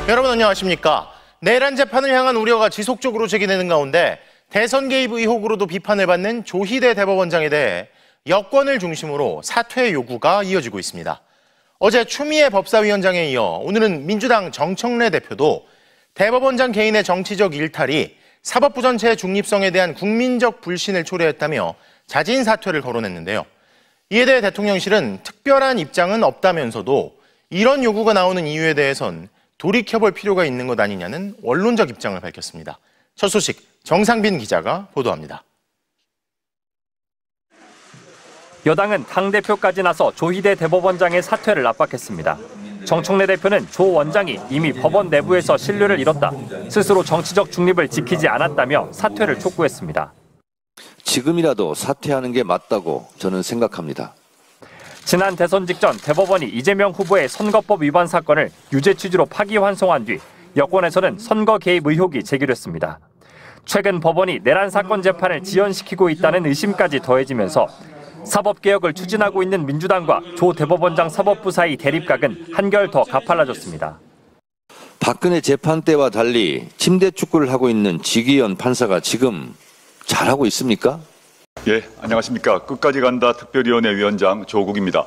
여러분 안녕하십니까. 내란 재판을 향한 우려가 지속적으로 제기되는 가운데 대선 개입 의혹으로도 비판을 받는 조희대 대법원장에 대해 여권을 중심으로 사퇴 요구가 이어지고 있습니다. 어제 추미애 법사위원장에 이어 오늘은 민주당 정청래 대표도 대법원장 개인의 정치적 일탈이 사법부 전체의 중립성에 대한 국민적 불신을 초래했다며 자진 사퇴를 거론했는데요. 이에 대해 대통령실은 특별한 입장은 없다면서도 이런 요구가 나오는 이유에 대해선 돌이켜볼 필요가 있는 것 아니냐는 원론적 입장을 밝혔습니다. 첫 소식 정상빈 기자가 보도합니다. 여당은 당대표까지 나서 조희대 대법원장의 사퇴를 압박했습니다. 정청래 대표는 조 원장이 이미 법원 내부에서 신뢰를 잃었다, 스스로 정치적 중립을 지키지 않았다며 사퇴를 촉구했습니다. 지금이라도 사퇴하는 게 맞다고 저는 생각합니다. 지난 대선 직전 대법원이 이재명 후보의 선거법 위반 사건을 유죄 취지로 파기환송한 뒤 여권에서는 선거 개입 의혹이 제기됐습니다. 최근 법원이 내란 사건 재판을 지연시키고 있다는 의심까지 더해지면서 사법개혁을 추진하고 있는 민주당과 조 대법원장 사법부 사이 대립각은 한결 더 가팔라졌습니다. 박근혜 재판 때와 달리 침대 축구를 하고 있는 지기현 판사가 지금 잘하고 있습니까? 예, 안녕하십니까. 끝까지 간다 특별위원회 위원장 조국입니다.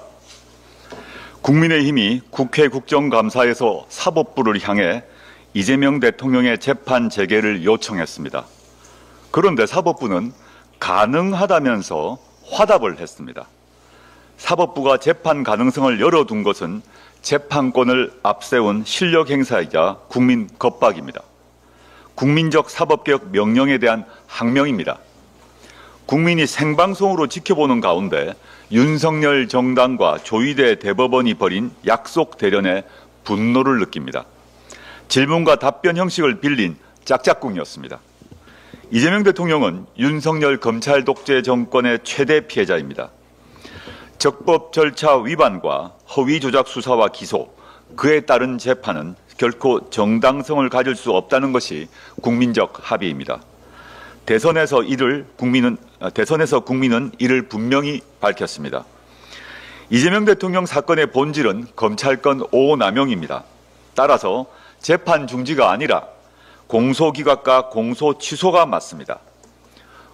국민의힘이 국회 국정감사에서 사법부를 향해 이재명 대통령의 재판 재개를 요청했습니다. 그런데 사법부는 가능하다면서 화답을 했습니다. 사법부가 재판 가능성을 열어둔 것은 재판권을 앞세운 실력 행사이자 국민 겁박입니다. 국민적 사법개혁 명령에 대한 항명입니다. 국민이 생방송으로 지켜보는 가운데 윤석열 정당과 조희대 대법원이 벌인 약속 대련에 분노를 느낍니다. 질문과 답변 형식을 빌린 짝짝꿍이었습니다. 이재명 대통령은 윤석열 검찰 독재 정권의 최대 피해자입니다. 적법 절차 위반과 허위 조작 수사와 기소, 그에 따른 재판은 결코 정당성을 가질 수 없다는 것이 국민적 합의입니다. 대선에서 국민은 이를 분명히 밝혔습니다. 이재명 대통령 사건의 본질은 검찰권 오남용입니다. 따라서 재판 중지가 아니라 공소기각과 공소 취소가 맞습니다.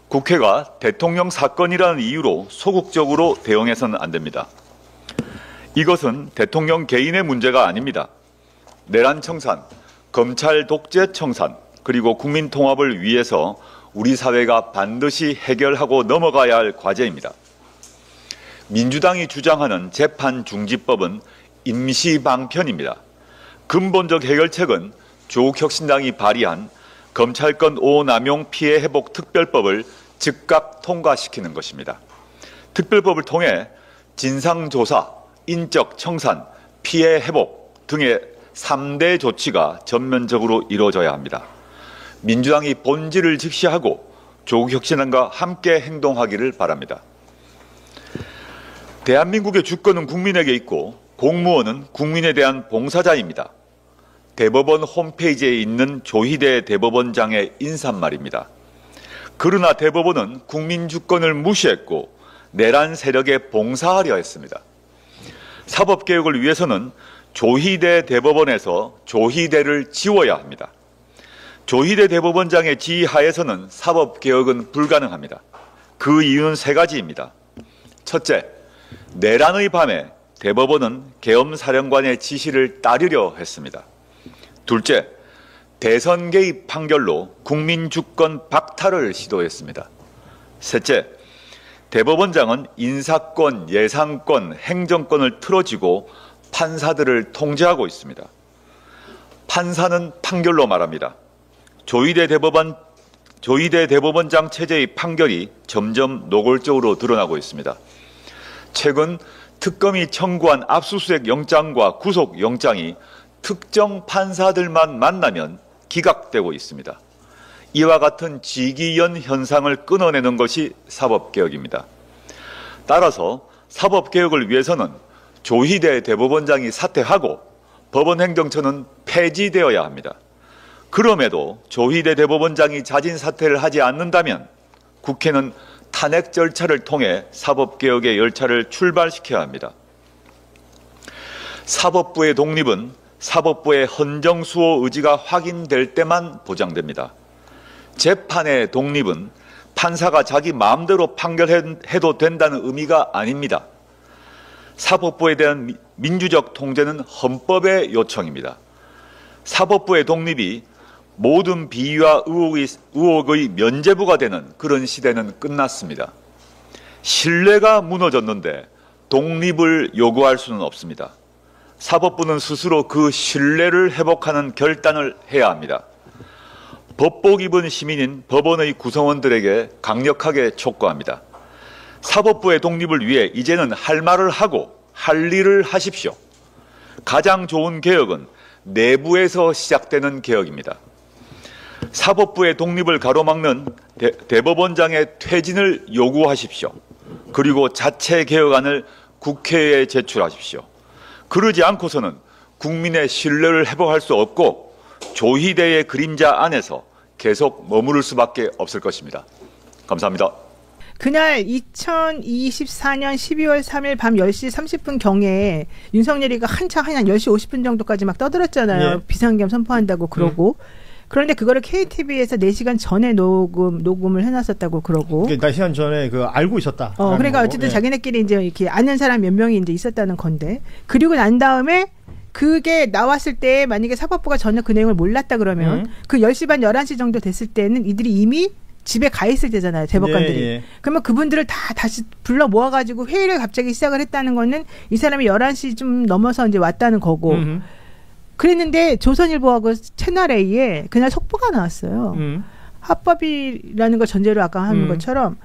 국회가 대통령 사건이라는 이유로 소극적으로 대응해서는 안 됩니다. 이것은 대통령 개인의 문제가 아닙니다. 내란 청산, 검찰 독재 청산, 그리고 국민 통합을 위해서 우리 사회가 반드시 해결하고 넘어가야 할 과제입니다. 민주당이 주장하는 재판중지법은 임시방편입니다. 근본적 해결책은 조국혁신당이 발의한 검찰권 오남용 피해 회복 특별법을 즉각 통과시키는 것입니다. 특별법을 통해 진상조사, 인적 청산, 피해 회복 등의 3대 조치가 전면적으로 이루어져야 합니다. 민주당이 본질을 직시하고 조국혁신당과 함께 행동하기를 바랍니다. 대한민국의 주권은 국민에게 있고 공무원은 국민에 대한 봉사자입니다. 대법원 홈페이지에 있는 조희대 대법원장의 인사말입니다. 그러나 대법원은 국민 주권을 무시했고 내란 세력에 봉사하려 했습니다. 사법개혁을 위해서는 조희대 대법원에서 조희대를 지워야 합니다. 조희대 대법원장의 지휘하에서는 사법개혁은 불가능합니다. 그 이유는 3가지입니다. 첫째, 내란의 밤에 대법원은 계엄사령관의 지시를 따르려 했습니다. 둘째, 대선 개입 판결로 국민 주권 박탈을 시도했습니다. 셋째, 대법원장은 인사권, 예상권, 행정권을 틀어쥐고 판사들을 통제하고 있습니다. 판사는 판결로 말합니다. 조희대 대법원장 체제의 판결이 점점 노골적으로 드러나고 있습니다. 최근 특검이 청구한 압수수색 영장과 구속 영장이 특정 판사들만 만나면 기각되고 있습니다. 이와 같은 지기현 현상을 끊어내는 것이 사법개혁입니다. 따라서 사법개혁을 위해서는 조희대 대법원장이 사퇴하고 법원행정처는 폐지되어야 합니다. 그럼에도 조희대 대법원장이 자진 사퇴를 하지 않는다면 국회는 탄핵 절차를 통해 사법개혁의 열차를 출발시켜야 합니다. 사법부의 독립은 사법부의 헌정수호 의지가 확인될 때만 보장됩니다. 재판의 독립은 판사가 자기 마음대로 판결해도 된다는 의미가 아닙니다. 사법부에 대한 민주적 통제는 헌법의 요청입니다. 사법부의 독립이 모든 비위와 의혹의 면죄부가 되는 그런 시대는 끝났습니다. 신뢰가 무너졌는데 독립을 요구할 수는 없습니다. 사법부는 스스로 그 신뢰를 회복하는 결단을 해야 합니다. 법복 입은 시민인 법원의 구성원들에게 강력하게 촉구합니다. 사법부의 독립을 위해 이제는 할 말을 하고 할 일을 하십시오. 가장 좋은 개혁은 내부에서 시작되는 개혁입니다. 사법부의 독립을 가로막는 대법원장의 퇴진을 요구하십시오. 그리고 자체 개혁안을 국회에 제출하십시오. 그러지 않고서는 국민의 신뢰를 회복할 수 없고 조희대의 그림자 안에서 계속 머무를 수밖에 없을 것입니다. 감사합니다. 그날 2024년 12월 3일 밤 10시 30분 경에 윤석열이가 한창 한 10시 50분 정도까지 막 떠들었잖아요. 네. 비상계엄 선포한다고 그러고. 그런데 그거를 KTV에서 4시간 전에 녹음을 해놨었다고 그러고. 4시간 전에 알고 있었다. 그러니까 어쨌든 자기네끼리 이제 이렇게 아는 사람 몇 명이 이제 있었다는 건데. 그리고 난 다음에 그게 나왔을 때 만약에 사법부가 전혀 그 내용을 몰랐다 그러면 그 10시 반 11시 정도 됐을 때는 이들이 이미 집에 가 있을 때잖아요. 대법관들이. 예. 그러면 그분들을 다 다시 불러 모아가지고 회의를 갑자기 시작을 했다는 거는 이 사람이 11시 좀 넘어서 이제 왔다는 거고. 그랬는데 조선일보하고 채널A에 그날 속보가 나왔어요. 합법이라는 걸 전제로 아까 하는 것처럼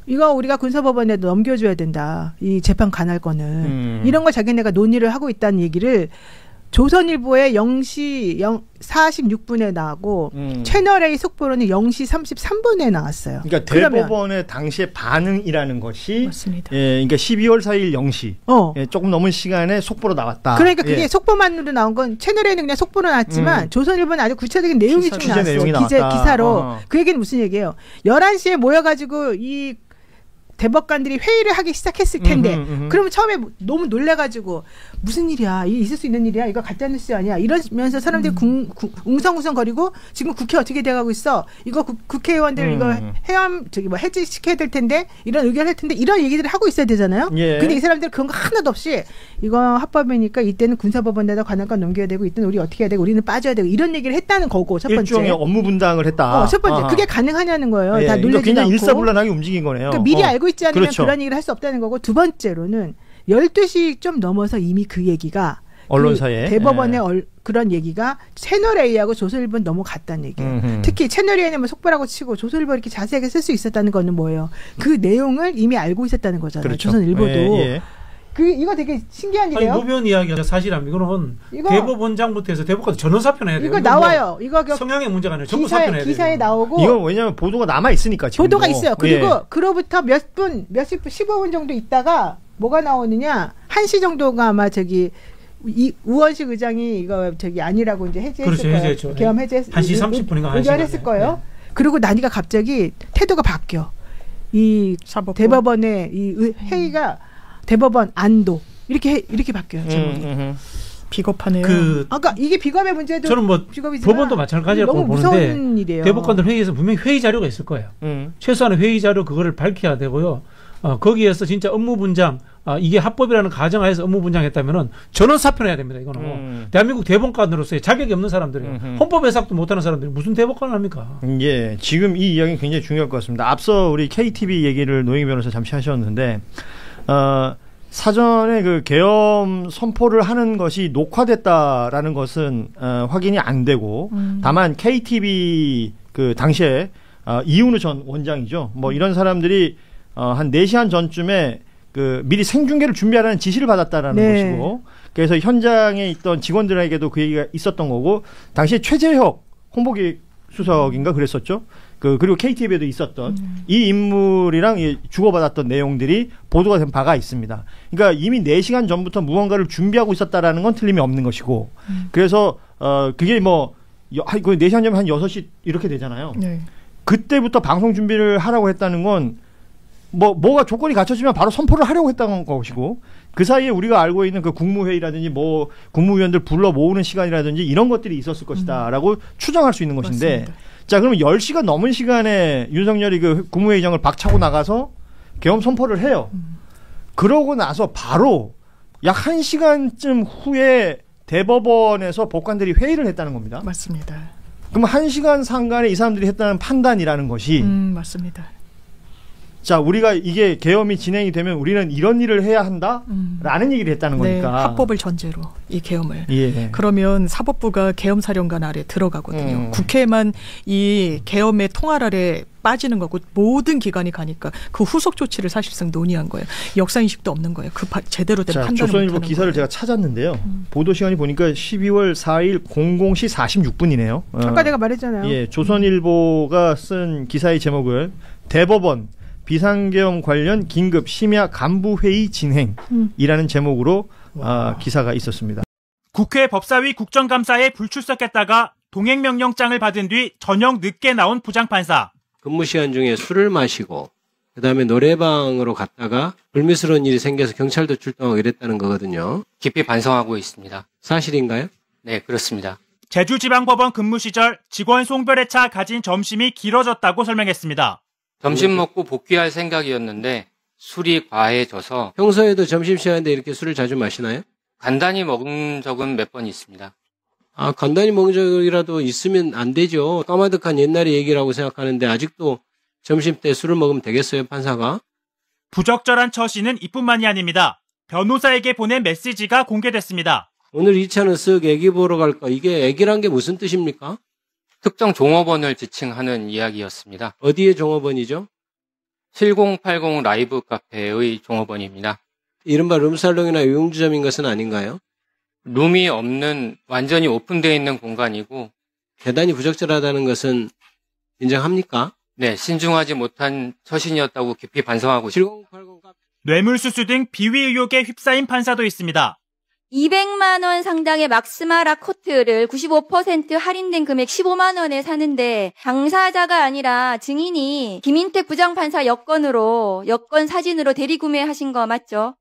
이거 우리가 군사법원에 넘겨줘야 된다. 이 재판 관할 거는. 이런 걸 자기네가 논의를 하고 있다는 얘기를 조선일보에 0시 46분에 나오고 채널A 속보로는 0시 33분에 나왔어요. 그러니까 대법원의 당시의 반응이라는 것이 맞습니다. 예, 그러니까 12월 4일 0시 예, 조금 넘은 시간에 속보로 나왔다. 그러니까 그게 예. 속보만으로 나온 건 채널A는 그냥 속보로 나왔지만 조선일보는 아주 구체적인 내용이 좀 기재 나왔어요. 내용이 나왔다. 기사로. 그 얘기는 무슨 얘기예요? 11시에 모여가지고 이 대법관들이 회의를 하기 시작했을 텐데 그러면 처음에 너무 놀래가지고 무슨 일이야, 이게 있을 수 있는 일이야, 이거 가짜뉴스 아니야 이러면서 사람들이 웅성웅성거리고 지금 국회 어떻게 돼가고 있어, 이거 국회의원들 이거 해직시켜야 될 텐데 이런 의견을 할 텐데 이런 얘기들을 하고 있어야 되잖아요. 예. 근데 이 사람들 그런 거 하나도 없이 이거 합법이니까 이때는 군사법원에다 관할권 넘겨야 되고 이때는 우리 어떻게 해야 되고 우리는 빠져야 되고 이런 얘기를 했다는 거고 첫 번째. 일종의 업무 분담을 했다. 첫 번째. 아하. 그게 가능하냐는 거예요. 예. 다 그러니까 놀래지도 그냥 않고. 일사불란하게 움직인 거네요. 그러니까 미리 알고 있지 않으면 그렇죠. 그런 얘기를 할 수 없다는 거고, 두 번째로는 12시 좀 넘어서 이미 그 얘기가 언론사에 그 대법원의 그런 얘기가 채널A하고 조선일보는 넘어갔다는 얘기예요. 특히 채널A는 뭐 속보라고 치고 조선일보 이렇게 자세하게 쓸 수 있었다는 거는 뭐예요? 그 내용을 이미 알고 있었다는 거잖아요. 그렇죠. 조선일보도. 예. 이거 되게 신기한 일이에요. 노무현 이야기가 사실합니다. 이거는 대법원장부터 해서 대법관도 전원 사표해야 돼요. 이거 나와요. 이거 성향의 문제가 아니라 전부 사표해야 돼요. 기사에 나오고. 이건 왜냐하면 보도가 남아 있으니까 지금. 보도가 있어요. 그리고 예. 그로부터 몇십 분, 15분 정도 있다가 뭐가 나오느냐? 1시 정도가 아마 우원식 의장이 이거 아니라고 이제 해제했을 그렇죠, 거예요. 해제했죠. 계엄 해제 1시 30분인가 1시간 의견했을 거예요. 네. 그리고 나니까 갑자기 태도가 바뀌어. 이 사법부? 대법원의 이 회의가 대법원 안도 이렇게 바뀌어요. 제목이. 비겁하네요. 아까 이게 비겁의 문제도 저는 뭐 비겁이지만 법원도 마찬가지라고 너무 보는데 무서운 일이에요. 대법관들 회의에서 분명히 회의 자료가 있을 거예요. 최소한의 회의 자료 그거를 밝혀야 되고요. 거기에서 진짜 업무 분장, 이게 합법이라는 가정하에서 업무 분장했다면은 전원 사표해야 됩니다. 이거는 대한민국 대법관으로서의 자격이 없는 사람들이에요. 헌법 해석도 못하는 사람들이 무슨 대법관을 합니까? 예, 지금 이 이야기는 굉장히 중요할 것 같습니다. 앞서 우리 KTV 얘기를 노영희 변호사 잠시 하셨는데 사전에 그 계엄 선포를 하는 것이 녹화됐다라는 것은 확인이 안 되고 다만 KTV 그 당시에 이윤우 전 원장이죠. 뭐 이런 사람들이 한 4시간 전쯤에 그 미리 생중계를 준비하라는 지시를 받았다라는 것이고, 그래서 현장에 있던 직원들에게도 그 얘기가 있었던 거고, 당시에 최재혁 홍보기획수석인가 그랬었죠. 그리고 KTV에도 있었던 이 인물이랑 주고받았던 내용들이 보도가 된 바가 있습니다. 그러니까 이미 4시간 전부터 무언가를 준비하고 있었다라는 건 틀림이 없는 것이고, 그래서 그게 뭐 4시간 전면 한 6시 이렇게 되잖아요. 네. 그때부터 방송 준비를 하라고 했다는 건 뭐가 조건이 갖춰지면 바로 선포를 하려고 했다는 것이고, 그 사이에 우리가 알고 있는 그 국무회의라든지 뭐 국무위원들 불러 모으는 시간이라든지 이런 것들이 있었을 것이다라고 추정할 수 있는 것인데 맞습니다. 자, 그러면 10시가 넘은 시간에 윤석열이 그 국무회의장을 박차고 나가서 계엄 선포를 해요. 그러고 나서 바로 약 1시간쯤 후에 대법원에서 법관들이 회의를 했다는 겁니다. 맞습니다. 그럼 1시간 상간에 이 사람들이 했다는 판단이라는 것이 맞습니다. 자, 우리가 이게 계엄이 진행이 되면 우리는 이런 일을 해야 한다라는 얘기를 했다는 네, 거니까. 합법을 전제로 이 계엄을. 예. 그러면 사법부가 계엄사령관 아래 들어가거든요. 국회만 이 계엄의 통할 아래 빠지는 거고 모든 기관이 가니까 그 후속 조치를 사실상 논의한 거예요. 역사인식도 없는 거예요. 그 제대로 된 판단을 조선일보 못하는 기사를 거예요. 제가 찾았는데요. 보도 시간이 보니까 12월 4일 00시 46분이네요. 아까 내가 말했잖아요. 예, 조선일보가 쓴 기사의 제목을 대법원 비상계엄 관련 긴급 심야 간부회의 진행이라는 제목으로 기사가 있었습니다. 국회 법사위 국정감사에 불출석했다가 동행명령장을 받은 뒤 저녁 늦게 나온 부장판사. 근무 시간 중에 술을 마시고 그다음에 노래방으로 갔다가 불미스러운 일이 생겨서 경찰도 출동하고 이랬다는 거거든요. 깊이 반성하고 있습니다. 사실인가요? 네, 그렇습니다. 제주지방법원 근무 시절 직원 송별회 차 가진 점심이 길어졌다고 설명했습니다. 점심 먹고 복귀할 생각이었는데 술이 과해져서 평소에도 점심시간인데 이렇게 술을 자주 마시나요? 간단히 먹은 적은 몇 번 있습니다. 아, 간단히 먹은 적이라도 있으면 안 되죠. 까마득한 옛날의 얘기라고 생각하는데 아직도 점심 때 술을 먹으면 되겠어요, 판사가? 부적절한 처신은 이뿐만이 아닙니다. 변호사에게 보낸 메시지가 공개됐습니다. 오늘 2차는 쓱 애기 보러 갈까? 이게 애기란 게 무슨 뜻입니까? 특정 종업원을 지칭하는 이야기였습니다. 어디의 종업원이죠? 7080 라이브 카페의 종업원입니다. 이른바 룸살롱이나 유흥주점인 것은 아닌가요? 룸이 없는 완전히 오픈되어 있는 공간이고 대단히 부적절하다는 것은 인정합니까? 네, 신중하지 못한 처신이었다고 깊이 반성하고 있습니다. 뇌물수수 등 비위 의혹에 휩싸인 판사도 있습니다. 200만 원 상당의 막스마라 코트를 95% 할인된 금액 15만 원에 사는데 당사자가 아니라 증인이 김인택 부장판사 여권 사진으로 대리구매하신 거 맞죠?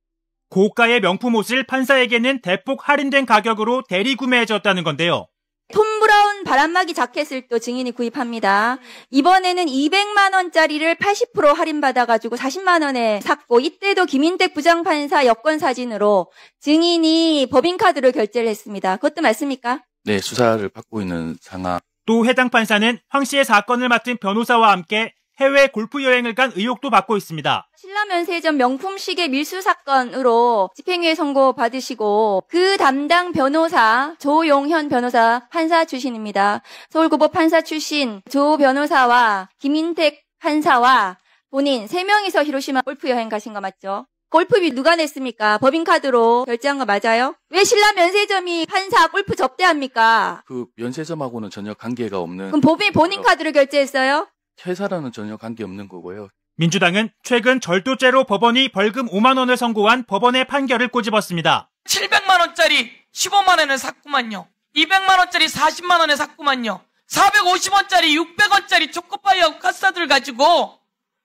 고가의 명품 옷을 판사에게는 대폭 할인된 가격으로 대리구매해줬다는 건데요. 톰 브라운 바람막이 자켓을 또 증인이 구입합니다. 이번에는 200만 원짜리를 80% 할인받아가지고 40만 원에 샀고 이때도 김인택 부장판사 여권 사진으로 증인이 법인카드로 결제를 했습니다. 그것도 맞습니까? 네, 수사를 받고 있는 상황. 또 해당 판사는 황 씨의 사건을 맡은 변호사와 함께 해외 골프 여행을 간 의혹도 받고 있습니다. 신라면세점 명품 시계 밀수 사건으로 집행유예 선고 받으시고 그 담당 변호사 조용현 변호사 판사 출신입니다. 서울고법 판사 출신 조 변호사와 김인택 판사와 본인 3명이서 히로시마 골프 여행 가신 거 맞죠? 골프비 누가 냈습니까? 법인카드로 결제한 거 맞아요? 왜 신라면세점이 판사 골프 접대합니까? 그 면세점하고는 전혀 관계가 없는. 그럼 본인 카드로 결제했어요? 회사라는 전혀 관계없는 거고요. 민주당은 최근 절도죄로 법원이 벌금 5만 원을 선고한 법원의 판결을 꼬집었습니다. 700만 원짜리 15만 원에 샀구만요. 200만 원짜리 40만 원에 샀구만요. 450원짜리 600원짜리 초코파이하고 카스타드를 가지고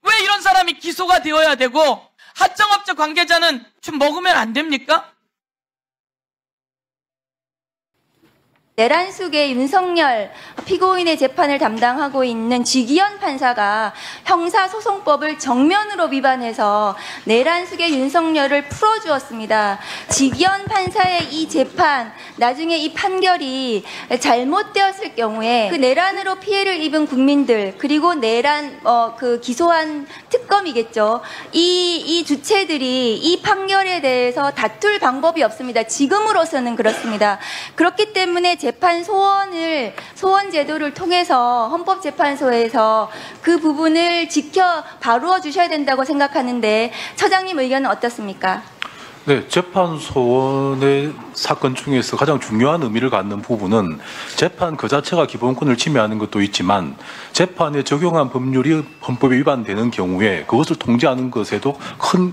왜 이런 사람이 기소가 되어야 되고 하청업체 관계자는 좀 먹으면 안 됩니까? 내란숙의 윤석열 피고인의 재판을 담당하고 있는 지기현 판사가 형사소송법을 정면으로 위반해서 내란숙의 윤석열을 풀어주었습니다. 지기현 판사의 이 재판, 나중에 이 판결이 잘못되었을 경우에 그 내란으로 피해를 입은 국민들 그리고 내란 그 기소한 특검이겠죠. 이 주체들이 이 판결에 대해서 다툴 방법이 없습니다. 지금으로서는 그렇습니다. 그렇기 때문에 재판 소원 제도를 통해서 헌법재판소에서 그 부분을 지켜 바루어 주셔야 된다고 생각하는데 처장님 의견은 어떻습니까? 네, 재판 소원의 사건 중에서 가장 중요한 의미를 갖는 부분은 재판 그 자체가 기본권을 침해하는 것도 있지만 재판에 적용한 법률이 헌법에 위반되는 경우에 그것을 통제하는 것에도 큰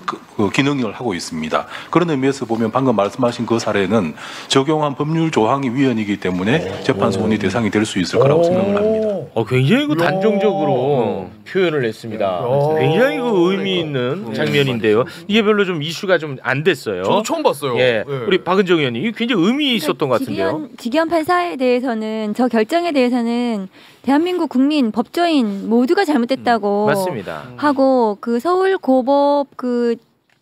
기능을 하고 있습니다. 그런 의미에서 보면 방금 말씀하신 그 사례는 적용한 법률 조항이 위헌이기 때문에 재판 소원이 대상이 될 수 있을 거라고 생각을 합니다. 굉장히 그 단정적으로 표현을 했습니다. 굉장히 그 의미 있는 장면인데요. 이게 별로 좀 이슈가 좀 안 됐어요. 모르겠어요. 저도 처음 봤어요. 예. 네. 우리 박은정 의원님, 이게 굉장히 의미 있었던 것 같은데요. 직위원 판사에 대해서는 저 결정에 대해서는 대한민국 국민 법조인 모두가 잘못됐다고 맞습니다. 하고 그 서울고법 그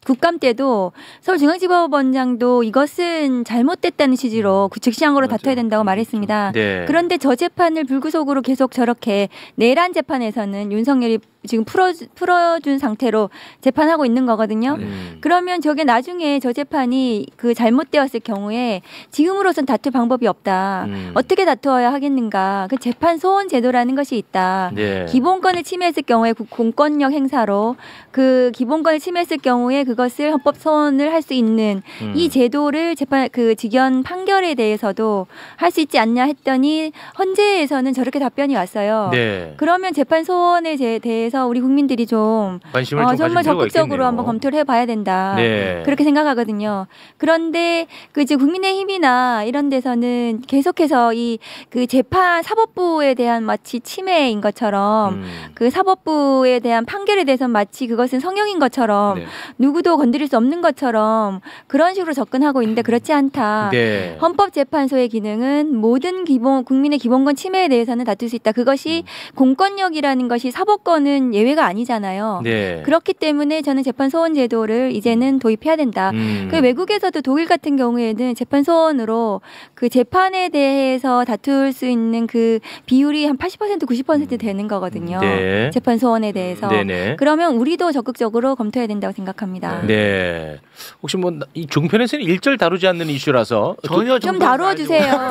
국감 때도 서울중앙지법원장도 이것은 잘못됐다는 취지로 즉시항고로 다퉈야 된다고 말했습니다. 네. 그런데 저 재판을 불구속으로 계속 저렇게 내란 재판에서는 윤석열이 지금 풀어준 상태로 재판하고 있는 거거든요. 그러면 저게 나중에 저 재판이 그 잘못되었을 경우에 지금으로선 다툴 방법이 없다. 어떻게 다투어야 하겠는가. 그 재판 소원 제도라는 것이 있다. 네. 기본권을 침해했을 경우에 공권력 행사로 그 기본권을 침해했을 경우에 그것을 헌법 소원을 할 수 있는 이 제도를 재판 그 직연 판결에 대해서도 할 수 있지 않냐 했더니 헌재에서는 저렇게 답변이 왔어요. 네. 그러면 재판 소원에 대해서 우리 국민들이 좀 관심을 좀 정말 가질 필요가 적극적으로 있겠네요. 한번 검토를 해봐야 된다. 네. 그렇게 생각하거든요. 그런데 그 이제 국민의힘이나 이런 데서는 계속해서 이 그 재판 사법부에 대한 마치 침해인 것처럼 그 사법부에 대한 판결에 대해서 마치 그것은 성형인 것처럼 누구도 건드릴 수 없는 것처럼 그런 식으로 접근하고 있는데 그렇지 않다. 네. 헌법재판소의 기능은 모든 국민의 기본권 침해에 대해서는 다툴 수 있다. 그것이 공권력이라는 것이 사법권은 예외가 아니잖아요. 네. 그렇기 때문에 저는 재판 소원 제도를 이제는 도입해야 된다. 그 외국에서도 독일 같은 경우에는 재판 소원으로 그 재판에 대해서 다툴 수 있는 그 비율이 한 80% 90% 되는 거거든요. 네. 재판 소원에 대해서. 네네. 그러면 우리도 적극적으로 검토해야 된다고 생각합니다. 네. 혹시 뭐 이 종편에서는 일절 다루지 않는 이슈라서 전혀 좀 다루어 주세요.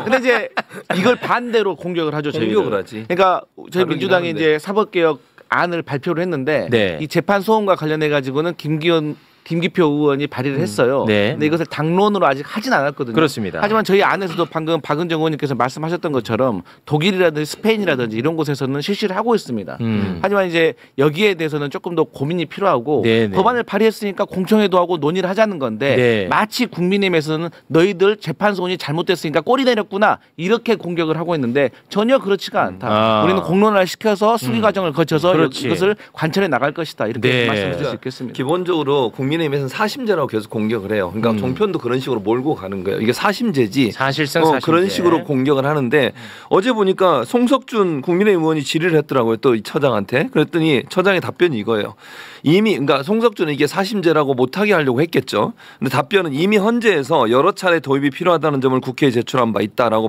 근데 이제 이걸 반대로 공격을 하죠. 공격을 하지. 그러니까 저희 다루긴 민주당이 하는데. 이제 사법개혁 안을 발표를 했는데 네. 이 재판 소원과 관련해 가지고는 김기표 의원이 발의를 했어요. 네. 근데 이것을 당론으로 아직 하진 않았거든요. 그렇습니다. 하지만 저희 안에서도 방금 박은정 의원님께서 말씀하셨던 것처럼 독일이라든지 스페인이라든지 이런 곳에서는 실시를 하고 있습니다. 하지만 이제 여기에 대해서는 조금 더 고민이 필요하고 네네. 법안을 발의했으니까 공청회도 하고 논의를 하자는 건데 네. 마치 국민의힘에서는 너희들 재판 소원이 잘못됐으니까 꼬리 내렸구나 이렇게 공격을 하고 있는데 전혀 그렇지가 않다. 우리는 공론화를 시켜서 수기 과정을 거쳐서 그렇지. 이것을 관철해 나갈 것이다. 이렇게 네. 말씀드릴 수 있겠습니다. 기본적으로 국민의힘에서는 사심제라고 계속 공격을 해요. 그러니까 종편도 그런 식으로 몰고 가는 거예요. 이게 사심제지. 사실상 사심제. 그런 식으로 공격을 하는데 어제 보니까 송석준 국민의힘 의원이 질의를 했더라고요. 또 이 처장한테. 그랬더니 처장의 답변이 이거예요. 이미 그러니까 송석준은 이게 사심제라고 못하게 하려고 했겠죠. 근데 답변은 이미 헌재에서 여러 차례 도입이 필요하다는 점을 국회에 제출한 바 있다라고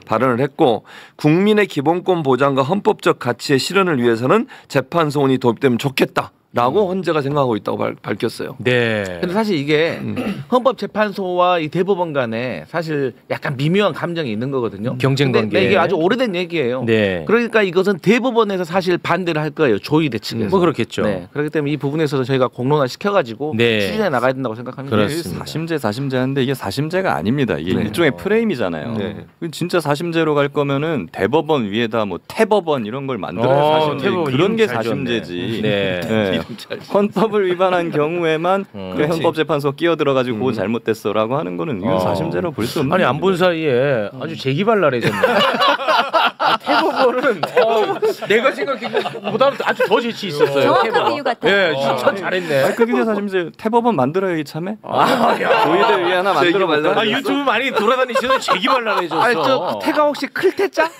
발언을 했고 국민의 기본권 보장과 헌법적 가치의 실현을 위해서는 재판 소원이 도입되면 좋겠다. 라고 헌재가 생각하고 있다고 밝혔어요. 네. 근데 사실 이게 헌법재판소와 이 대법원 간에 사실 약간 미묘한 감정이 있는 거거든요. 경쟁 관계. 근데 이게 아주 오래된 얘기예요. 네. 그러니까 이것은 대법원에서 사실 반대를 할 거예요. 조의대 측에서. 뭐 그렇겠죠. 네. 그렇기 때문에 이 부분에서도 저희가 공론화 시켜가지고 네. 추진해 나가야 된다고 생각합니다. 그렇습니다. 사심제 하는데 이게 사심제가 아닙니다. 이게 네. 일종의 프레임이잖아요. 네. 진짜 사심제로 갈 거면은 대법원 위에다 뭐 태법원 이런 걸 만들어야 사심제. 태법원 그런 이름 게 잘 사심제지. 네. 네. 헌법을 위반한 경우에만 그 헌법재판소 끼어들어가지고 잘못됐어라고 하는 거는 이건 사심제로 볼 수 없는. 아니 안 본 사이에 아주 재기발랄해졌네. 태법원은 내가 생각해보다는 아주 더 재치 있었어요. 정확한 비유 같아요. 예, 진짜 잘했네. 그게 사심제 태법원 만들어야 이참에. 야. 조의대 위에 하나 만들어 볼까? 유튜브 많이 돌아다니시는 재기발랄해졌어. 아니 저 태가 혹시 클태자?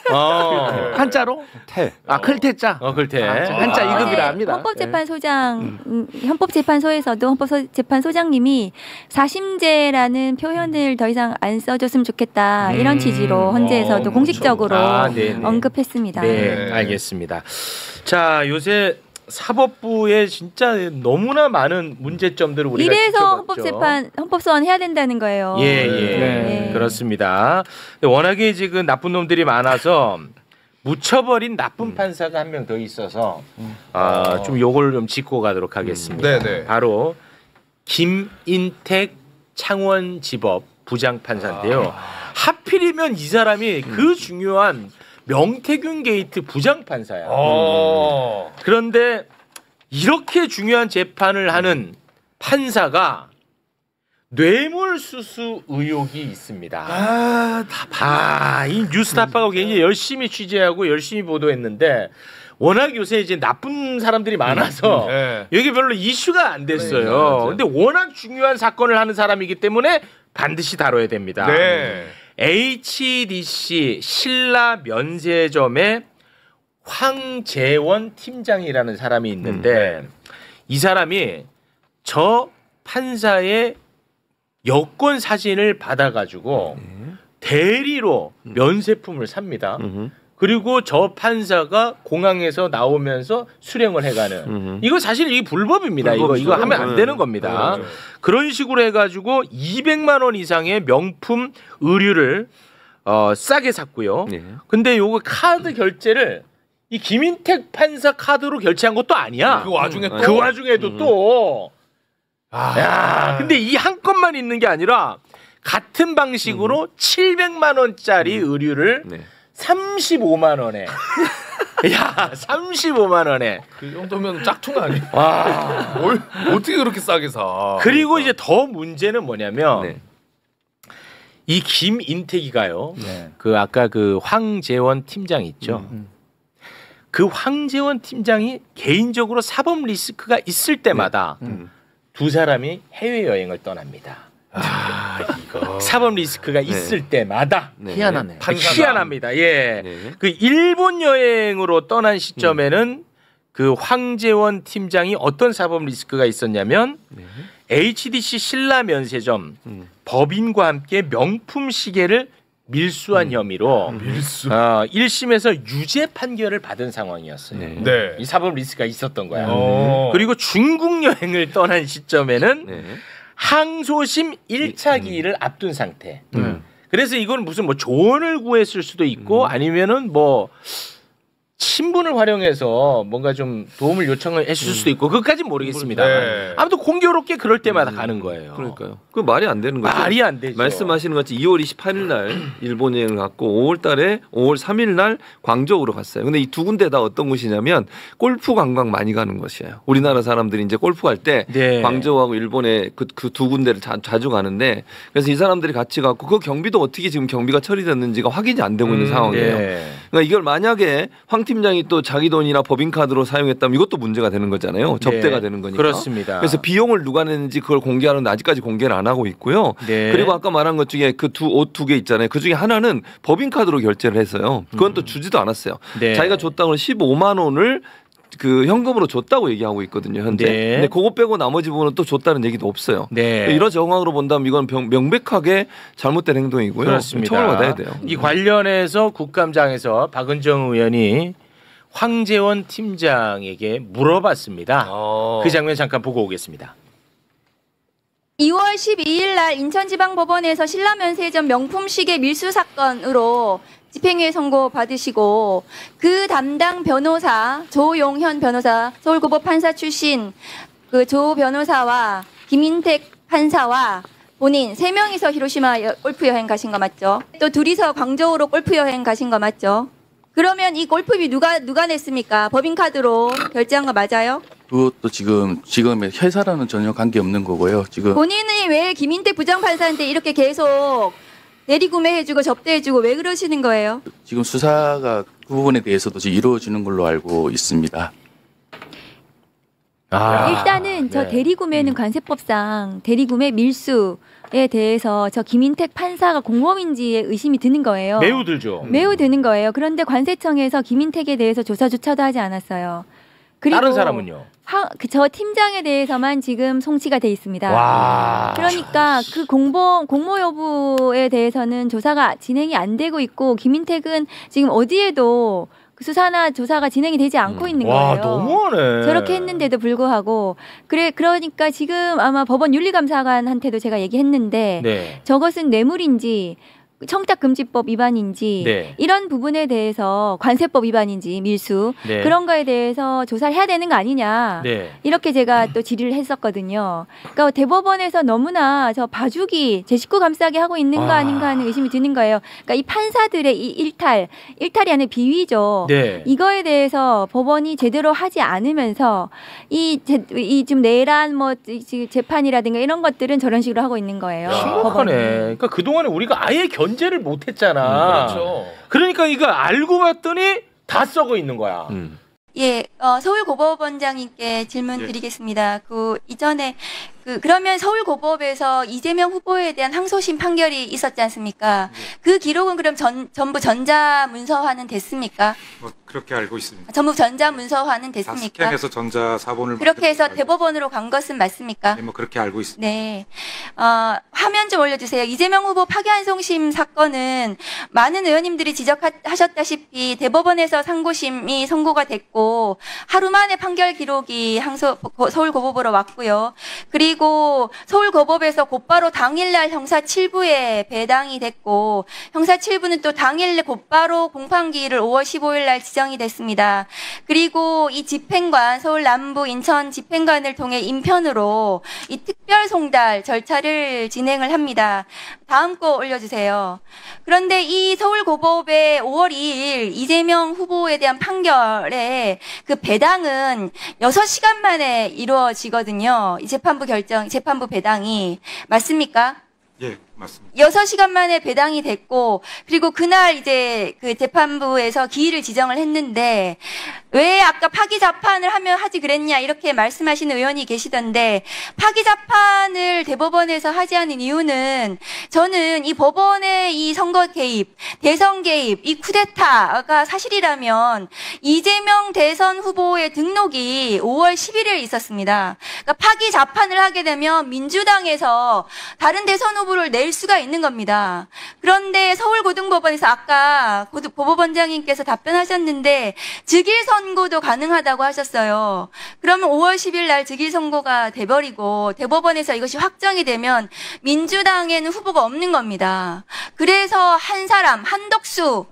한자로? 태. 아 클태자. 클태. 한자 2급이라 합니다. 헌법재판소장 헌법재판소에서도 헌법재판소장님이 사심제라는 표현을 더 이상 안 써줬으면 좋겠다 이런 취지로 헌재에서도 공식적으로 언급했습니다. 네, 알겠습니다. 자, 요새 사법부에 진짜 너무나 많은 문제점들을 우리가 이래서 지켜봤죠. 헌법소원 해야 된다는 거예요. 예. 그렇습니다. 워낙에 지금 나쁜 놈들이 많아서 묻혀버린 나쁜 판사가 한 명 더 있어서 좀 요걸 좀 짚고 가도록 하겠습니다. 네네. 바로 김인택 창원지법 부장판사인데요. 하필이면 이 사람이 그 중요한 명태균 게이트 부장판사야. 그런데 이렇게 중요한 재판을 하는 판사가 뇌물수수 의혹이 있습니다. 이 뉴스타파가 굉장히 열심히 취재하고 열심히 보도했는데 워낙 요새 이제 나쁜 사람들이 많아서 여기 별로 이슈가 안 됐어요. 근데 워낙 중요한 사건을 하는 사람이기 때문에 반드시 다뤄야 됩니다. 네. HDC 신라 면세점의 황재원 팀장이라는 사람이 있는데 이 사람이 저 판사의 여권 사진을 받아가지고 대리로 면세품을 삽니다. 그리고 저 판사가 공항에서 나오면서 수령을 해가는 이거 사실 이게 불법입니다. 이거 하면 안 되는 겁니다. 그런 식으로 해가지고 200만 원 이상의 명품 의류를 싸게 샀고요. 근데 요거 카드 결제를 이 김인택 판사 카드로 결제한 것도 아니야. 그 와중에 또? 그 와중에도 또. 야, 근데 이 한 건만 있는 게 아니라 같은 방식으로 700만 원짜리 의류를 35만 원에. 야, 35만 원에. 그 정도면 짝퉁 아니야? 와, 뭘 어떻게 그렇게 싸게 사? 그리고 이제 더 문제는 뭐냐면 이 김인택이가요. 그 아까 그 황재원 팀장 있죠. 그 황재원 팀장이 개인적으로 사법 리스크가 있을 때마다 두 사람이 해외 여행을 떠납니다. 이거 사법 리스크가 있을 때마다 희한하네. 희한합니다. 예, 그 일본 여행으로 떠난 시점에는 그 황재원 팀장이 어떤 사법 리스크가 있었냐면 HDC 신라 면세점 법인과 함께 명품 시계를 밀수한 혐의로 1심에서 유죄 판결을 받은 상황이었어요. 네. 이 사법 리스크가 있었던 거야. 그리고 중국 여행을 떠난 시점에는 항소심 1차 기일을 앞둔 상태. 그래서 이건 무슨 뭐 조언을 구했을 수도 있고 아니면은 뭐 신분을 활용해서 뭔가 좀 도움을 요청을 했을 수도 있고 그것까지는 모르겠습니다. 아무튼 공교롭게 그럴 때마다 가는 거예요. 그러니까요. 그 말이 안 되는 거죠. 말이 안 되죠. 말씀하시는 것 같이 2월 28일 날 일본 여행을 갔고 5월 달에 5월 3일 날 광저우로 갔어요. 근데 이 두 군데 다 어떤 곳이냐면 골프 관광 많이 가는 곳이에요. 우리나라 사람들이 이제 골프 갈 때 광저우하고 일본에 그 두 군데를 자주 가는데 그래서 이 사람들이 같이 갔고 그 경비도 어떻게 지금 경비가 처리됐는지가 확인이 안 되고 있는 상황이에요. 그러니까 이걸 만약에 황 팀장이 또 자기 돈이나 법인카드로 사용했다면 이것도 문제가 되는 거잖아요. 접대가 되는 거니까. 그렇습니다. 그래서 비용을 누가 냈는지 그걸 공개하는데 아직까지 공개를 안 하고 있고요. 그리고 아까 말한 것 중에 그 옷 두 개 있잖아요. 그 중에 하나는 법인카드로 결제를 했어요. 그건 또 주지도 않았어요. 자기가 줬다고 15만 원을 그 현금으로 줬다고 얘기하고 있거든요. 현재. 근데 그거 빼고 나머지 부분은 또 줬다는 얘기도 없어요. 이런 정황으로 본다면 이건 명백하게 잘못된 행동이고요. 그렇습니다. 처벌받아야 돼요. 이 관련해서 국감장에서 박은정 의원이 황재원 팀장에게 물어봤습니다. 그 장면 잠깐 보고 오겠습니다. 2월 12일 날 인천지방법원에서 신라면세점 명품 시계 밀수 사건으로 집행유예 선고 받으시고 그 담당 변호사 조용현 변호사 서울고법 판사 출신 그 조 변호사와 김인택 판사와 본인 3명이서 히로시마 골프 여행 가신 거 맞죠? 또 둘이서 광저우로 골프 여행 가신 거 맞죠? 그러면 이 골프비 누가 냈습니까? 법인카드로 결제한 거 맞아요? 그것도 지금의 회사라는 전혀 관계 없는 거고요. 지금 본인이 왜 김인택 부장판사한테 이렇게 계속 내리구매해주고 접대해주고 왜 그러시는 거예요? 지금 수사가 그 부분에 대해서도 지금 이루어지는 걸로 알고 있습니다. 일단은 저 대리구매는 관세법상 대리구매 밀수에 대해서 저 김인택 판사가 공범인지에 의심이 드는 거예요. 매우 들죠. 매우 드는 거예요. 그런데 관세청에서 김인택에 대해서 조사조차도 하지 않았어요. 그리고 다른 사람은요? 저 팀장에 대해서만 지금 송치가 돼 있습니다. 와. 그러니까 그 공모 여부에 대해서는 조사가 진행이 안 되고 있고 김인택은 지금 어디에도 그 수사나 조사가 진행이 되지 않고 있는 거예요. 와, 너무하네. 저렇게 했는데도 불구하고 그러니까 지금 아마 법원 윤리감사관한테도 제가 얘기했는데 저것은 뇌물인지 청탁금지법 위반인지 이런 부분에 대해서 관세법 위반인지 밀수 그런 거에 대해서 조사를 해야 되는 거 아니냐 이렇게 제가 또 질의를 했었거든요. 그러니까 대법원에서 너무나 저 봐주기 제 식구 감싸게 하고 있는 거 아닌가 하는 의심이 드는 거예요. 그러니까 이 판사들의 이 일탈이 아니라 비위죠. 이거에 대해서 법원이 제대로 하지 않으면서 이 지금 내란 뭐 재판이라든가 이런 것들은 저런 식으로 하고 있는 거예요. 심각하네. 그러니까 그동안에 우리가 아예 견제를 못했잖아. 그러니까 이거 알고 봤더니 다 썩어 있는 거야. 예, 서울고법원장님께 질문 드리겠습니다. 이전에 그러면 서울고법에서 이재명 후보에 대한 항소심 판결이 있었지 않습니까? 그 기록은 그럼 전부 전자문서화는 됐습니까? 그렇게 알고 있습니다. 전부 전자문서화는 됐습니까? 스캔해서 전자사본을 그렇게 해서 대법원으로 간 것은 맞습니까? 네, 그렇게 알고 있습니다. 네. 화면 좀 올려주세요. 이재명 후보 파기환송심 사건은 많은 의원님들이 지적하셨다시피 대법원에서 상고심이 선고가 됐고 하루 만에 판결 기록이 서울고법으로 왔고요. 그리고 서울고법에서 곧바로 당일날 형사 7부에 배당이 됐고 형사 7부는 또 당일 곧바로 공판기일을 5월 15일 날 지정이 됐습니다. 그리고 이 집행관 서울 남부 인천 집행관을 통해 인편으로 이 특별 송달 절차를 진행을 합니다. 다음 거 올려주세요. 그런데 이 서울고법의 5월 2일 이재명 후보에 대한 판결에 그 배당은 6시간 만에 이루어지거든요. 이 재판부 배당이 맞습니까? 예, 맞습니다. 6시간 만에 배당이 됐고, 그리고 그날 이제 그 재판부에서 기일을 지정을 했는데, 왜 아까 파기자판을 하지 그랬냐, 이렇게 말씀하시는 의원이 계시던데, 파기자판을 대법원에서 하지 않은 이유는, 저는 이 법원의 이 선거 개입, 대선 개입, 이 쿠데타가 사실이라면, 이재명 대선 후보의 등록이 5월 11일에 있었습니다. 그러니까 파기자판을 하게 되면 민주당에서 다른 대선 후보를 낼 수가 있는 겁니다. 그런데 서울고등법원에서 아까 법원장님께서 답변하셨는데 즉일 선고도 가능하다고 하셨어요. 그러면 5월 10일 날 즉일 선고가 돼버리고 대법원에서 이것이 확정이 되면 민주당에는 후보가 없는 겁니다. 그래서 한 사람, 한덕수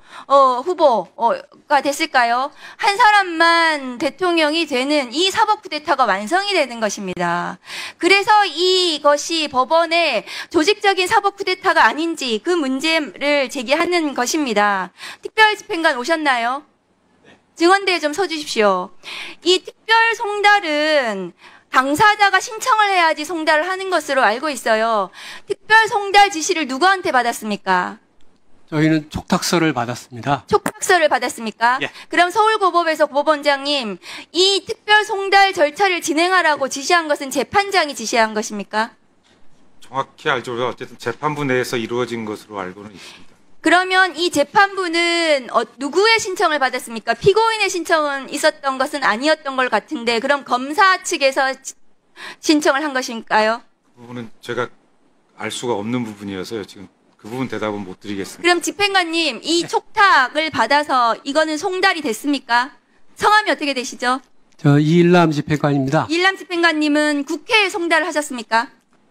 후보가 됐을까요? 한 사람만 대통령이 되는 이 사법 쿠데타가 완성이 되는 것입니다. 그래서 이것이 법원의 조직적인 사법 쿠데타가 아닌지 그 문제를 제기하는 것입니다. 특별집행관 오셨나요? 증언대에 좀 서주십시오. 이 특별 송달은 당사자가 신청을 해야지 송달을 하는 것으로 알고 있어요. 특별 송달 지시를 누구한테 받았습니까? 저희는 촉탁서를 받았습니다. 촉탁서를 받았습니까? 예. 그럼 서울고법에서 고법원장님, 이 특별 송달 절차를 진행하라고 지시한 것은 재판장이 지시한 것입니까? 정확히 알죠. 어쨌든 재판부 내에서 이루어진 것으로 알고는 있습니다. 그러면 이 재판부는 누구의 신청을 받았습니까? 피고인의 신청은 있었던 것은 아니었던 것 같은데 그럼 검사 측에서 신청을 한 것인가요? 그 부분은 제가 알 수가 없는 부분이어서요. 지금 그 부분 대답은 못 드리겠습니다. 그럼 집행관님, 이 촉탁을 받아서 이거는 송달이 됐습니까? 성함이 어떻게 되시죠? 저 이일남 집행관입니다. 이일남 집행관님은 국회에 송달을 하셨습니까?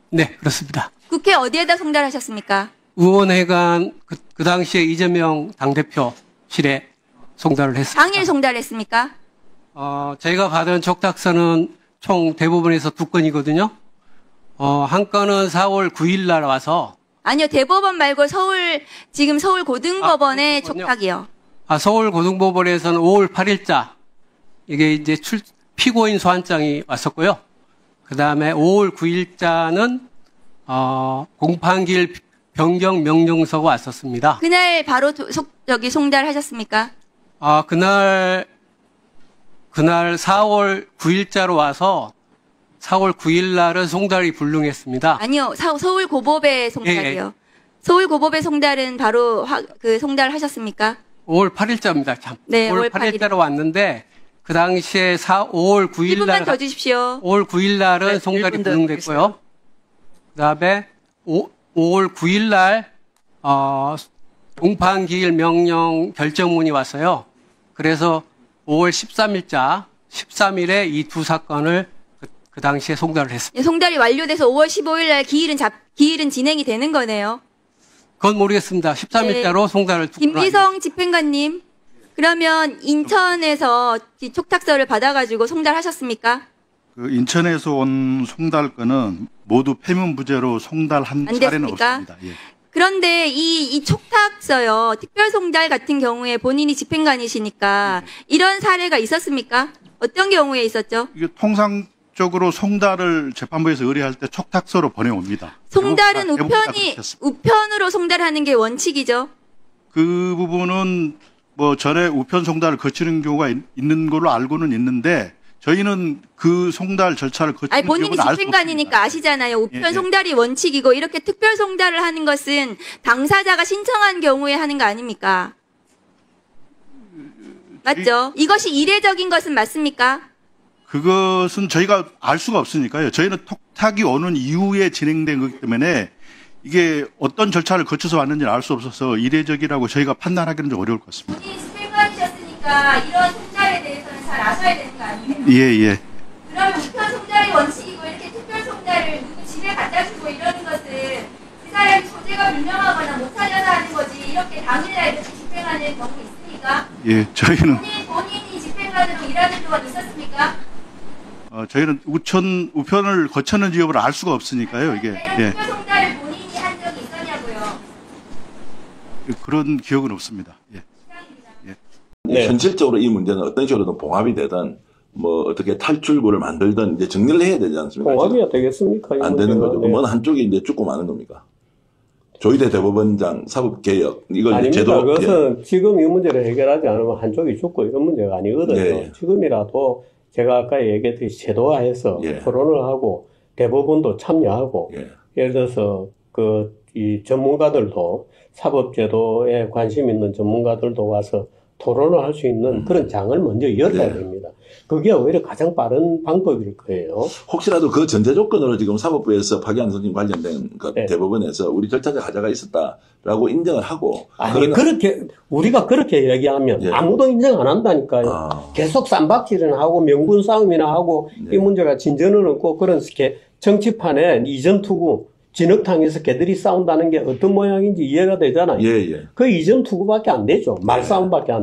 네, 그렇습니다. 국회 어디에다 송달하셨습니까? 의원회관 그 당시에 이재명 당대표실에 송달을 했습니다. 당일 송달했습니까? 제가 받은 촉탁서는 총 대법원에서 2건이거든요. 한 건은 4월 9일 날 와서 아니요, 대법원 말고 지금 서울 고등법원의 촉탁이요. 서울 고등법원에서는 5월 8일자 이게 이제 피고인 소환장이 왔었고요. 그 다음에 5월 9일자는 공판기일 변경 명령서가 왔었습니다. 그날 바로 송달하셨습니까? 그날 4월 9일자로 와서 4월 9일 날은 송달이 불능했습니다. 아니요, 서울 고법의 송달이요. 예. 서울 고법의 송달은 바로 송달하셨습니까? 5월 8일자입니다. 참. 네, 5월 8일자로 왔는데 그 당시에 5월 9일 날 1분만 더 주십시오. 5월 9일 날은 송달이 불능됐고요. 그다음에 5월 9일 날 공판기일 명령 결정문이 왔어요. 그래서 5월 13일자 13일에 이 두 사건을 그 당시에 송달을 했습니다. 송달이 완료돼서 5월 15일 날 기일은 진행이 되는 거네요. 그건 모르겠습니다. 13일자로 송달을 김지성 집행관님, 그러면 인천에서 촉탁서를 받아가지고 송달하셨습니까? 인천에서 온 송달건은 모두 폐문부제로 송달한 사례는 없습니다. 예. 그런데 이 촉탁서요, 특별 송달 같은 경우에 본인이 집행관이시니까 이런 사례가 있었습니까? 어떤 경우에 있었죠? 이게 통상적으로 송달을 재판부에서 의뢰할 때 촉탁서로 보내옵니다. 송달은 우편으로 송달하는 게 원칙이죠. 그 부분은 뭐 전에 우편 송달을 거치는 경우가 있는 걸로 알고는 있는데 저희는 그 송달 절차를 거치는 아니 본인이 경우는 알 수 집행관이니까 아시잖아요. 우편 예. 송달이 원칙이고 이렇게 특별 송달을 하는 것은 당사자가 신청한 경우에 하는 거 아닙니까? 맞죠? 이것이 이례적인 것은 맞습니까? 그것은 저희가 알 수가 없으니까요. 저희는 톡탁이 오는 이후에 진행된 거기 때문에 이게 어떤 절차를 거쳐서 왔는지는 알 수 없어서 이례적이라고 저희가 판단하기는 좀 어려울 것 같습니다. 본인이 집행관이셨으니까 이런 송달에 대해서는 잘 아셔야 되는 거 아니에요? 예. 그러면 우편 송달이 원칙이고 이렇게 특별 송달을 누구 집에 갖다 주고 이러는 것은 그 사람이 소재가 분명하거나 못 살려서 하는 거지 이렇게 당일날 이렇게 집행하는 경우 있습니까? 예, 저희는 본인이 집행관으로 일하는 동안 있었습니까? 저희는 우편을 거쳤는지 여부를 알 수가 없으니까요. 이게 예. 특별 송달을 본인이 한 적이 있었냐고요? 그런 기억은 없습니다. 예. 네. 현실적으로 이 문제는 어떤 식으로든 봉합이 되든 뭐 어떻게 탈출구를 만들든 이제 정리를 해야 되지 않습니까? 봉합이 되겠습니까? 안 되는 거죠. 네. 어느 한쪽이 이제 죽고 마는 겁니까? 조희대 대법원장 사법개혁 이걸 아닙니다. 제도 그것은 지금 이 문제를 해결하지 않으면 한쪽이 죽고 이런 문제가 아니거든요. 네. 지금이라도 제가 아까 얘기했듯이 제도화해서 토론을 하고 대법원도 참여하고 예를 들어서 이 전문가들도 사법제도에 관심 있는 전문가들도 와서 토론을 할 수 있는 그런 장을 먼저 열어야 됩니다. 그게 오히려 가장 빠른 방법일 거예요. 혹시라도 그 전제 조건으로 지금 사법부에서 박희환 선생님 관련된 대법원에서 우리 절차적 하자가 있었다라고 인정을 하고 아니 그렇게 우리가 그렇게 얘기하면 아무도 인정 안 한다니까요. 계속 쌈박질이나 하고 명분 싸움이나 하고 이 문제가 진전을 얻고 그런 정치판에 이전 투구 진흙탕에서 개들이 싸운다는 게 어떤 모양인지 이해가 되잖아요. 그 이전 투구밖에 안 되죠. 말싸움밖에 안